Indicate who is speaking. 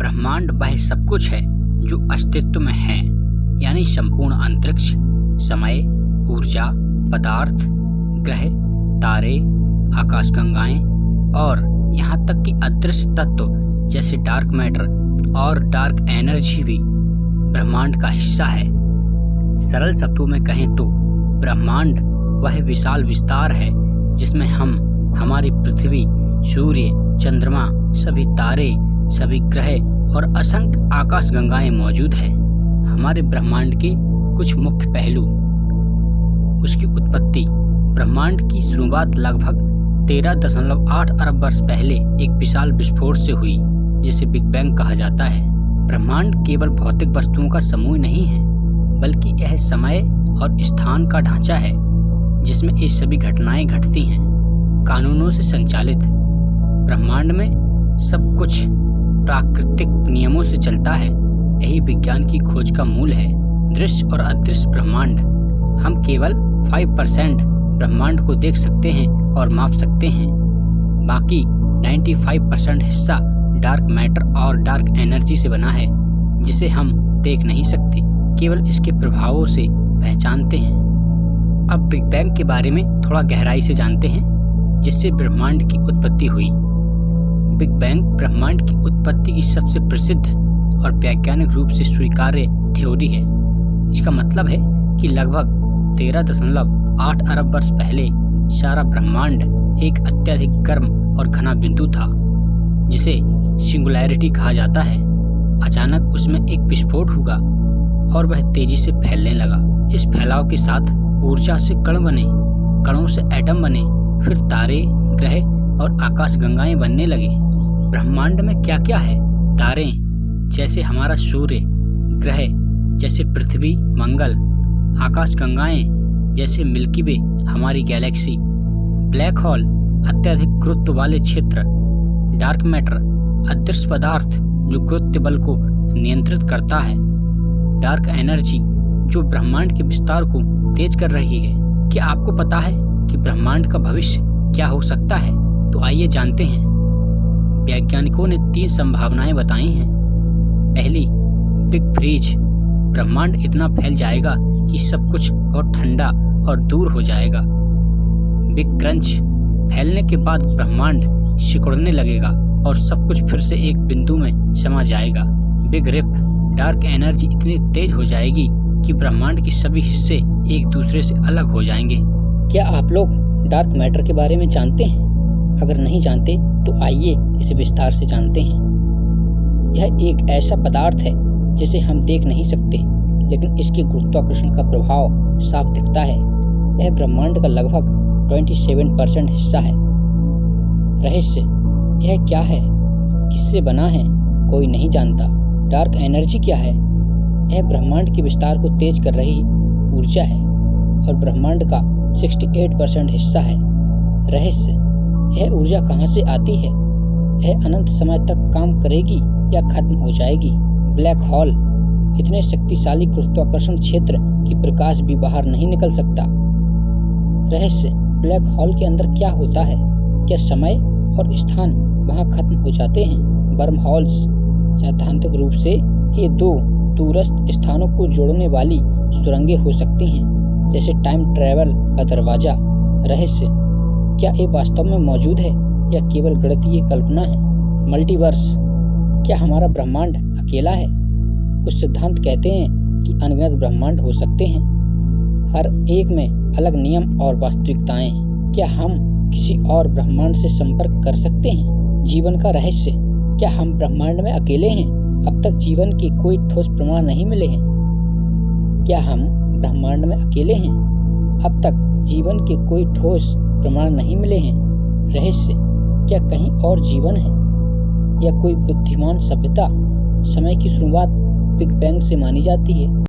Speaker 1: ब्रह्मांड वह सब कुछ है जो अस्तित्व में है, यानी संपूर्ण अंतरिक्ष, समय, ऊर्जा, पदार्थ, ग्रह, तारे, आकाशगंगाएं और यहाँ तक कि अदृश्य तत्व जैसे डार्क मैटर और डार्क एनर्जी भी ब्रह्मांड का हिस्सा है। सरल शब्दों में कहें तो ब्रह्मांड वह विशाल विस्तार है जिसमें हमारी पृथ्वी, सूर्य, चंद्रमा, सभी तारे, सभी ग्रह और असंख्य आकाशगंगाएं मौजूद हैं। हमारे ब्रह्मांड के कुछ मुख्य पहलू। उसकी उत्पत्ति। ब्रह्मांड की शुरुआत लगभग 13.8 अरब वर्ष पहले एक विशाल विस्फोट से हुई, जिसे बिग बैंग कहा जाता है। ब्रह्मांड केवल भौतिक वस्तुओं का समूह नहीं है, बल्कि यह समय और स्थान का ढांचा है जिसमें ये सभी घटनाएं घटती हैं, कानूनों से संचालित। ब्रह्मांड में सब कुछ प्राकृतिक नियमों से चलता है। यही विज्ञान की खोज का मूल है। दृश्य और अदृश्य ब्रह्मांड। हम केवल 5% ब्रह्मांड को देख सकते हैं और माप सकते हैं। बाकी 95% हिस्सा डार्क मैटर और डार्क एनर्जी से बना है, जिसे हम देख नहीं सकते, केवल इसके प्रभावों से पहचानते हैं। अब बिग बैंग के बारे में थोड़ा गहराई से जानते हैं, जिससे ब्रह्मांड की उत्पत्ति हुई। बिग बैंग ब्रह्मांड की उत्पत्ति की सबसे प्रसिद्ध और वैज्ञानिक रूप से स्वीकार्य थ्योरी है। इसका मतलब है कि लगभग 13.8 अरब वर्ष पहले सारा ब्रह्मांड एक अत्यधिक गर्म और घना बिंदु था, जिसे सिंगुलैरिटी कहा जाता है। अचानक उसमें एक विस्फोट हुआ और वह तेजी से फैलने लगा। इस फैलाव के साथ ऊर्जा से कण बने, कणों से एटम बने, फिर तारे, ग्रह और आकाशगंगाएं बनने लगे। ब्रह्मांड में क्या क्या है? तारे जैसे हमारा सूर्य, ग्रह जैसे पृथ्वी, मंगल, आकाशगंगाएं जैसे मिल्की वे, हमारी गैलेक्सी, ब्लैक होल अत्यधिक गुरुत्व वाले क्षेत्र, डार्क मैटर अदृश्य पदार्थ जो गुरुत्व बल को नियंत्रित करता है, डार्क एनर्जी जो ब्रह्मांड के विस्तार को तेज कर रही है। क्या आपको पता है कि ब्रह्मांड का भविष्य क्या हो सकता है? तो आइए जानते हैं। वैज्ञानिकों ने 3 संभावनाएं बताई हैं। पहली, बिग फ्रीज। ब्रह्मांड इतना फैल जाएगा कि सब कुछ बहुत ठंडा और दूर हो जाएगा। Big crunch. फैलने के बाद ब्रह्मांड सिकुड़ने लगेगा और सब कुछ फिर से एक बिंदु में समा जाएगा। Big rib. डार्क एनर्जी इतनी तेज हो जाएगी कि ब्रह्मांड के सभी हिस्से एक दूसरे से अलग हो जाएंगे। क्या आप लोग डार्क मैटर के बारे में जानते हैं? अगर नहीं जानते तो आइए इसे विस्तार से जानते हैं। यह एक ऐसा पदार्थ है जिसे हम देख नहीं सकते, लेकिन इसके गुरुत्वाकर्षण का प्रभाव साफ दिखता है। यह ब्रह्मांड का लगभग 27% हिस्सा है। रहस्य। यह क्या है, किससे बना है, कोई नहीं जानता। डार्क एनर्जी क्या है? यह ब्रह्मांड के विस्तार को तेज कर रही ऊर्जा है और ब्रह्मांड का 68% हिस्सा है। रहस्य। यह ऊर्जा कहाँ से आती है? यह अनंत समय तक काम करेगी या खत्म हो जाएगी? Black hole. इतने शक्तिशाली गुरुत्वाकर्षण क्षेत्र कि प्रकाश भी बाहर नहीं निकल सकता। रहस्य। ब्लैक होल के अंदर क्या होता है? क्या समय और स्थान वहां खत्म हो जाते हैं? Worm holes. सैद्धांतिक रूप से ये 2 दूरस्थ स्थानों को जोड़ने वाली सुरंगें हो सकती हैं, जैसे टाइम ट्रैवल का दरवाजा। रहस्य। क्या ये वास्तव में मौजूद है या केवल गणितीय कल्पना है? मल्टीवर्स। क्या हमारा ब्रह्मांड अकेला है? कुछ सिद्धांत कहते हैं कि अनगिनत ब्रह्मांड हो सकते हैं, हर एक में अलग नियम और वास्तविकताएं। क्या हम किसी और ब्रह्मांड से संपर्क कर सकते हैं? जीवन का रहस्य। क्या हम ब्रह्मांड में अकेले हैं? अब तक जीवन के कोई ठोस प्रमाण नहीं मिले हैं। क्या हम ब्रह्मांड में अकेले हैं? अब तक जीवन के कोई ठोस प्रमाण नहीं मिले हैं। रहस्य। क्या कहीं और जीवन है या कोई बुद्धिमान सभ्यता? समय की शुरुआत बिग बैंग से मानी जाती है।